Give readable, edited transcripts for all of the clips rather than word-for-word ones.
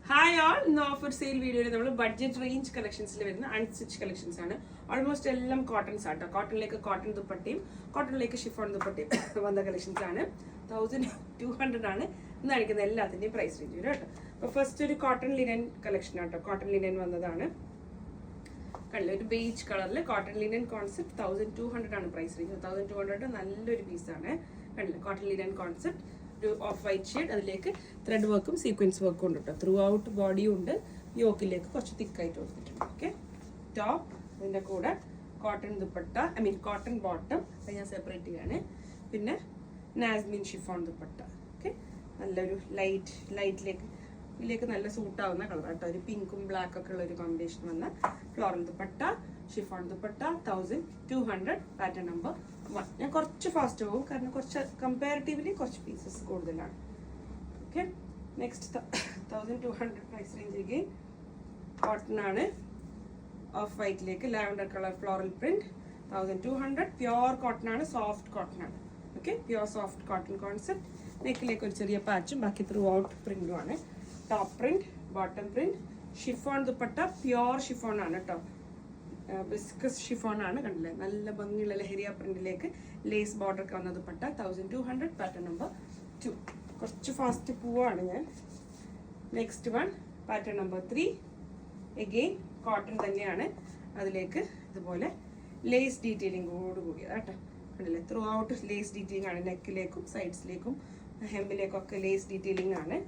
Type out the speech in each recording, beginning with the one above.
Hi all, ഇന്ന് offer sale വീഡിയോയിൽ നമ്മൾ ബഡ്ജറ്റ് റേഞ്ച് കളക്ഷൻസിൽ വരുന്ന അൺസ്റ്റിച്ച് കളക്ഷൻസ് ആണ്. ഓൾമോസ്റ്റ് എല്ലാം കോട്ടൺസ് ആട്ടോ. കോട്ടണിലേക്ക് കോട്ടൺ ദുപ്പട്ടയും കോട്ടണിലേക്ക് ഷിഫോൺ ദുപ്പട്ടയും വന്ന കളക്ഷൻസ് ആണ്. 1200 ആണ് ഇന്ന് കാണിക്കുന്ന എല്ലാത്തിൻ്റെയും പ്രൈസ് റേഞ്ച് വരും കേട്ടോ. അപ്പോൾ ഫസ്റ്റ് ഒരു കോട്ടൺ ലിനൻ കളക്ഷൻ ആട്ടോ. കോട്ടൺ ലിനൻ വന്നതാണ്. കണ്ടില്ല, ഒരു ബേജ് കളറിൽ കോട്ടൺ ലിനൻ കോൺസെപ്റ്റ് 1200 ആണ് പ്രൈസ് റേഞ്ച്. 1200 നല്ലൊരു പീസാണ്. കണ്ടില്ല, കോട്ടൺ ലിനൻ കോൺസെപ്റ്റ് ഒരു ഓഫ് വൈറ്റ് ഷെയ്ഡ്, അതിലേക്ക് ത്രെഡ് വർക്കും സീക്വൻസ് വർക്കും ഉണ്ട് കേട്ടോ. ത്രൂ ഔട്ട് ബോഡിയും ഉണ്ട്. യോക്കിലേക്ക് കുറച്ച് തിക്കായിട്ട് കൊടുത്തിട്ടുണ്ട്. ഓക്കെ, ടോപ്പ് അതിൻ്റെ കൂടെ കോട്ടൺ ദുപ്പട്ട, കോട്ടൺ ബോട്ടം, അത് ഞാൻ സെപ്പറേറ്റ് ചെയ്യാണ്. പിന്നെ നാസ്മിൻ ഷിഫോൺ ദുപ്പട്ട. ഓക്കെ, നല്ലൊരു ഇതിലേക്ക് നല്ല സൂട്ടാവുന്ന കളർ കേട്ടോ. ഒരു പിങ്കും ബ്ലാക്ക് ഒക്കെ ഉള്ള ഒരു കോമ്പിനേഷൻ വന്ന floral dupatta, chiffon dupatta 1200, pattern number 1. ഞാൻ കുറച്ച് ഫാസ്റ്റ് പോകും, കാരണം കുറച്ച് കമ്പാരിറ്റീവ്ലി കുറച്ച് പീസസ് കൂടുതലാണ്. ഓക്കെ, നെക്സ്റ്റ് 1200 പ്രൈസ് റേഞ്ചിലേക്ക് കോട്ടൺ ആണ്. ഓഫ് വൈറ്റിലേക്ക് lavender colour floral print 1200. Pure cotton ആണ്, സോഫ്റ്റ് കോട്ടൺ ആണ്. Okay, pure soft cotton concept. നെക്കിലേക്ക് ഒരു ചെറിയ പാച്ചും ബാക്കി ത്രൂ ഔട്ട് പ്രിന്റും ആണ്. Top print, bottom print, chiffon dupatta pure chiffon ആണ് കേട്ടോ. ബിസ്കസ് ഷിഫോൺ ആണ്. കണ്ടില്ലേ, നല്ല ഭംഗിയുള്ള ലഹരിയ പ്രിന്റിലേക്ക് ലേസ് ബോർഡർ ഒക്കെ വന്ന ദുപ്പട്ട 1200, പാറ്റേൺ നമ്പർ 2. കുറച്ച് ഫാസ്റ്റ് പോവാണ് ഞാൻ. Next one pattern number 3. Again cotton തന്നെയാണ്. അതിലേക്ക് ഇതുപോലെ ലേസ് ഡീറ്റെയിലിംഗ് കൂടിയത് കേട്ടോ. കണ്ടില്ലേ, ത്രൂ ഔട്ട് ലേസ് ഡീറ്റെയിലിംഗ് ആണ്. നെക്കിലേക്കും സൈഡ്സിലേക്കും ഹെമ്പിലേക്കും ഒക്കെ ലേസ് ഡീറ്റെയിലിംഗ് ആണ്.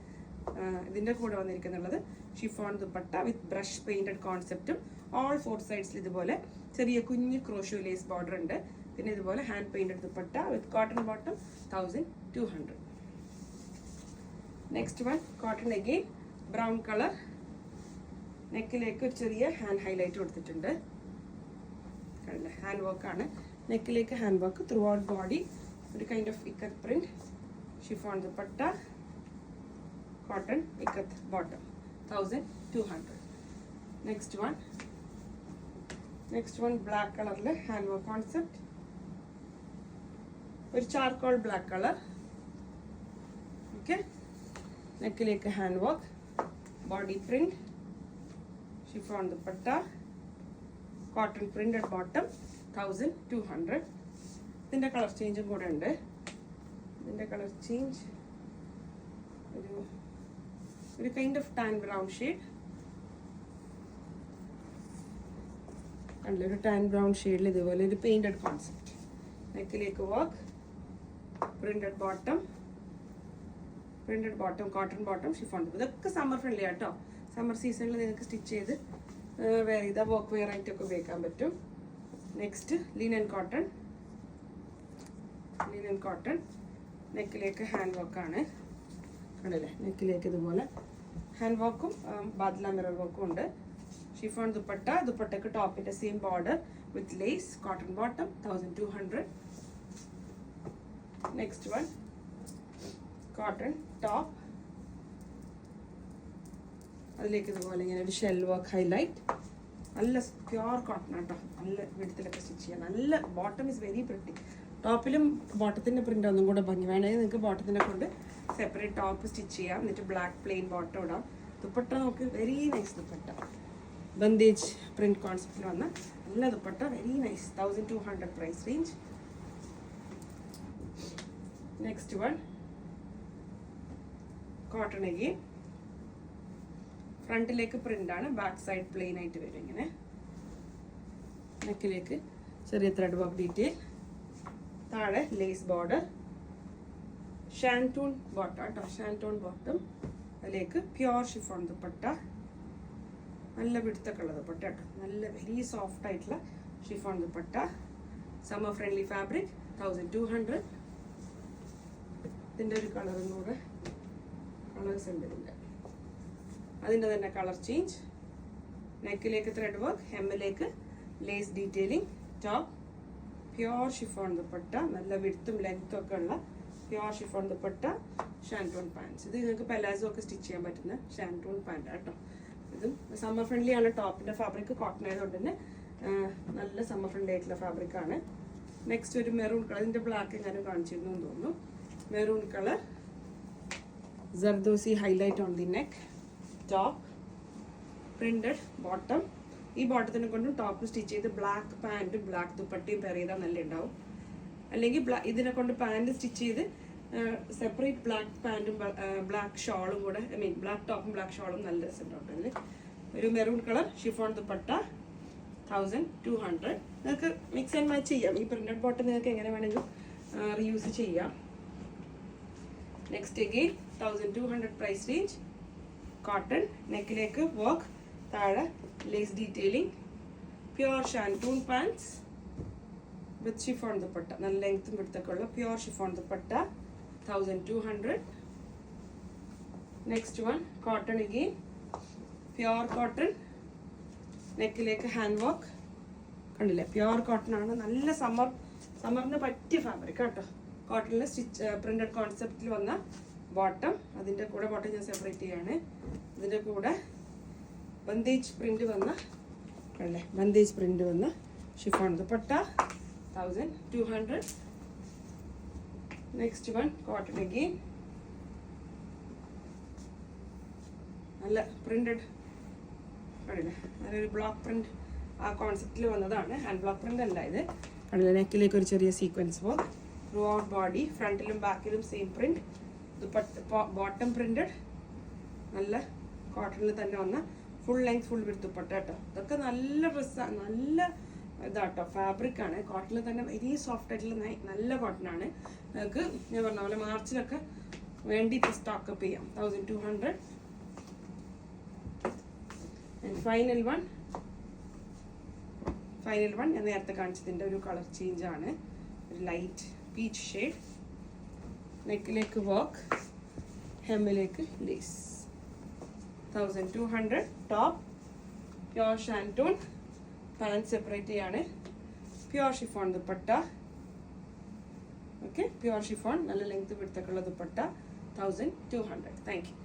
ഇതിൻ്റെ കൂടെ വന്നിരിക്കുന്നുള്ളത് chiffon dupatta with brush painted കോൺസെപ്റ്റും ഓൾ 4 സൈഡ്സിൽ ഇതുപോലെ ചെറിയ കുഞ്ഞ് ക്രോഷ്യോ ലേസ് ബോർഡർ ഉണ്ട്. പിന്നെ ഇതുപോലെ hand painted dupatta with cotton bottom 1200. Next one cotton again brown colour. നെക്കിലേക്ക് ഒരു ചെറിയ ഹാൻഡ് ഹൈലൈറ്റ് കൊടുത്തിട്ടുണ്ട്. കണ്ടില്ലേ, ഹാൻഡ് വർക്ക് ആണ്. നെക്കിലേക്ക് hand work, throughout body ഒരു kind of ikat print. Chiffon dupatta, cotton ikat bottom 1200. Next one black കളറിൽ ഹാൻഡ് വർക്ക് കോൺസെപ്റ്റ്, ഒരു ചാർക്കോൾ ബ്ലാക്ക് കളർ. ഓക്കെ, നെക്കിലേക്ക് hand work, body print, chiffon dupatta, cotton printed bottom 1200. ഇതിൻ്റെ colour ചേഞ്ചും കൂടെ ഉണ്ട്. ഇതിൻ്റെ കളർ ചേഞ്ച് ഒരു kind of tan brown shade. ഒരു ടാൻ ബ്രൗൺ ഷെയ്ഡിൽ ഇതുപോലെ ഒരു പെയിന്റഡ് കോൺസെപ്റ്റ്. നെക്കിലേക്ക് work, printed bottom cotton bottom chiffon. ഇതൊക്കെ സമ്മർ ഫ്രണ്ട്ലി ആട്ടോ. സമ്മർ സീസണിൽ നിങ്ങൾക്ക് സ്റ്റിച്ച് ചെയ്ത് വേറെ ഇതാ വർക്ക് വെയർ ആയിട്ടൊക്കെ ഉപയോഗിക്കാൻ പറ്റും. Next linen cotton. നെക്കിലേക്ക് ഹാൻഡ് വർക്കാണ്. കണ്ടില്ലേ, നെക്കിലേക്ക് ഇതുപോലെ ഹാൻഡ് വർക്കും ബാദ്ല മിറർ വർക്കും ഉണ്ട്. ഷിഫോൺ ദുപ്പട്ടയ്ക്ക് ടോപ്പിന്റെ same border with lace, cotton bottom 1200. Next one cotton top, അതിലേക്ക് ഇതുപോലെ ഇങ്ങനെ ഒരു ഷെൽ വർക്ക് ഹൈലൈറ്റ്. നല്ല പ്യോർ കോട്ടൺ ആട്ടോ. നല്ല വെടുത്തിലൊക്കെ സ്റ്റിച്ച് ചെയ്യാം. നല്ല ബോട്ടം ഇസ് വെരി പ്രിറ്റി. ടോപ്പിലും ബോട്ടത്തിൻ്റെ പ്രിന്റ് ഒന്നും കൂടെ ഭംഗി വേണമെങ്കിൽ നിങ്ങൾക്ക് ബോട്ടത്തിനെ കൊണ്ട് സെപ്പറേറ്റ് ടോപ്പ് സ്റ്റിച്ച് ചെയ്യാം. എന്നിട്ട് ബ്ലാക്ക് പ്ലെയിൻ ബോട്ടം ഇടാം. ദുപ്പട്ട നമുക്ക് very nice dupatta. Bandhej print കോൺസെപ്റ്റിൽ വന്ന നല്ല dupatta, very nice. 1200 price range. Next one cotton again. ഫ്രണ്ടിലേക്ക് പ്രിന്റ് ആണ്, ബാക്ക് സൈഡ് പ്ലെയിൻ ആയിട്ട് വരും ഇങ്ങനെ. നെക്കിലേക്ക് ചെറിയ ത്രെഡ് വർക്ക് ഡീറ്റെയിൽ, താഴെ ലേസ് ബോർഡർ, ഷാൻറ്റൂൺ ബോട്ടം കേട്ടോ. ഷാൻറ്റൂൺ ബോട്ടം, അതിലേക്ക് പ്യോർ ഷിഫോൺ ദുപ്പട്ട, നല്ല പിടുത്തൊക്കെ ഉള്ള ദുപ്പട്ട കേട്ടോ. നല്ല വെരി സോഫ്റ്റ് ആയിട്ടുള്ള chiffon dupatta, summer friendly fabric 1200. ഇതിൻ്റെ ഒരു കളറും കൂടെ കളേഴ്സ് ഉണ്ട് അതിൻ്റെ തന്നെ കളർ ചേഞ്ച്. നെക്കിലേക്ക് ത്രെഡ് വർക്ക്, ഹെമ്മിലേക്ക് lace detailing, top pure chiffon dupatta, നല്ല വിഡ്ത്തും ലെങ്ത്തും ഒക്കെ ഉള്ള pure chiffon dupatta, shantoon pants. ഇത് നിങ്ങൾക്ക് പെലാസോ ഒക്കെ സ്റ്റിച്ച് ചെയ്യാൻ പറ്റുന്ന ഷാൻറ്റൂൺ പാൻറ് കേട്ടോ. ഇതും സമ്മർ ഫ്രണ്ട്ലി ആണ്. ടോപ്പിൻ്റെ ഫാബ്രിക് കോട്ടൺ ആയതുകൊണ്ട് തന്നെ നല്ല സമ്മർ ഫ്രണ്ട്ലി ആയിട്ടുള്ള ഫാബ്രിക് ആണ്. നെക്സ്റ്റ് ഒരു മെറൂൺ കളർ. ഇതിൻ്റെ ബ്ലാക്ക് ഞാനും കാണിച്ചിരുന്നു എന്ന് തോന്നുന്നു. Maroon colour, Zardosi highlight on the neck, top, printed bottom. ഈ ബോട്ടത്തിനെ കൊണ്ടും ടോപ്പ് സ്റ്റിച്ച് ചെയ്ത് ബ്ലാക്ക് പാൻറ്റും ബ്ലാക്ക് ദുപ്പട്ടയും പെയർ ചെയ്താൽ നല്ല ഉണ്ടാവും. അല്ലെങ്കിൽ ഇതിനെ കൊണ്ട് പാൻറ് സ്റ്റിച്ച് ചെയ്ത് സെപ്പറേറ്റ് ബ്ലാക്ക് പാൻറ്റും ബ്ലാക്ക് ഷോളും കൂടെ, ഐ മീൻ ബ്ലാക്ക് ടോപ്പും ബ്ലാക്ക് ഷോളും നല്ല രസമുണ്ടാവും. അതിൽ ഒരു മെറൂൺ കളർ ഷിഫോൺ ദുപ്പട്ട 1200. നിങ്ങൾക്ക് മിക്സ് ആൻഡ് മാച്ച് ചെയ്യാം. ഈ പ്രിന്റഡ് ബോട്ടം നിങ്ങൾക്ക് എങ്ങനെ വേണമെങ്കിലും റീയൂസ് ചെയ്യാം. Next again 1200 price range. Cotton, നെക്കിലേക്ക് വർക്ക്, താഴെ lace detailing, pure shantoon pants with chiffon dupatta. നല്ല ലെങ്ത്തും വിടുത്തൊക്കെ ഉള്ള pure chiffon dupatta 1200. Next one cotton again, pure cotton, നെക്കിലേക്ക് ഹാൻഡ് വർക്ക്. കണ്ടില്ലേ, പ്യുവർ കോട്ടൺ ആണ്. നല്ല സമ്മറിന് പറ്റിയ ഫാബ്രിക് കേട്ടോ. കോട്ടണിൽ സ്റ്റിച്ച് പ്രിന്റഡ് കോൺസെപ്റ്റിൽ വന്ന ബോട്ടം. അതിൻ്റെ കൂടെ ബോട്ടം ഞാൻ സെപ്പറേറ്റ് ചെയ്യാണ്. ഇതിൻ്റെ കൂടെ ബന്ദേജ് പ്രിന്റ് വന്ന, കണ്ടില്ലേ, ബന്ദേജ് പ്രിന്റ് വന്ന chiffon dupatta 1200. Next one cotton again, നല്ല പ്രിന്റഡ്, കണ്ടില്ലേ, നല്ലൊരു ബ്ലോക്ക് പ്രിന്റ് ആ കോൺസെപ്റ്റിൽ വന്നതാണ്. ഹാൻഡ് ബ്ലോക്ക് പ്രിന്റ് അല്ല ഇത്. കണ്ടില്ലേ, നെക്കിലേക്ക് ഒരു ചെറിയ sequence work, throughout body, ഫ്രണ്ടിലും ബാക്കിലും സെയിം പ്രിന്റ്. ബോട്ടം പ്രിന്റഡ്, നല്ല കോട്ടണിൽ തന്നെ വന്ന ഫുൾ ലെങ്ത് ഫുൾ വിത്ത് ദുപ്പട്ട കേട്ടോ. ഇതൊക്കെ നല്ല ഡ്രസ്സാണ്, നല്ല ഇതാട്ടോ, ഫാബ്രിക് ആണ്. കോട്ടണിൽ തന്നെ വെരി സോഫ്റ്റ് ആയിട്ടുള്ള നല്ല കോട്ടൺ ആണ്. നിങ്ങൾക്ക് ഞാൻ പറഞ്ഞ പോലെ മാർച്ചിലൊക്കെ വേണ്ടിയിട്ട് സ്റ്റോക്കപ്പ് ചെയ്യാം. 1200. ഫൈനൽ വൺ ഞാൻ നേരത്തെ കാണിച്ചതിൻ്റെ ഒരു കളർ ചേഞ്ച് ആണ്. ഒരു ലൈറ്റ് പീച്ച് ഷെയ്ഡ്, നെക്കിലേക്ക് വർക്ക്, ഹെമ്മിലേക്ക് lace 1200. Top pure shantoon, pant separate ചെയ്യാണ്. Pure chiffon dupatta. Okay, pure chiffon, നല്ല ലെങ്ത് വിടുത്തൊക്കെ ഉള്ള ദുപ്പട്ട 1200. Thank you.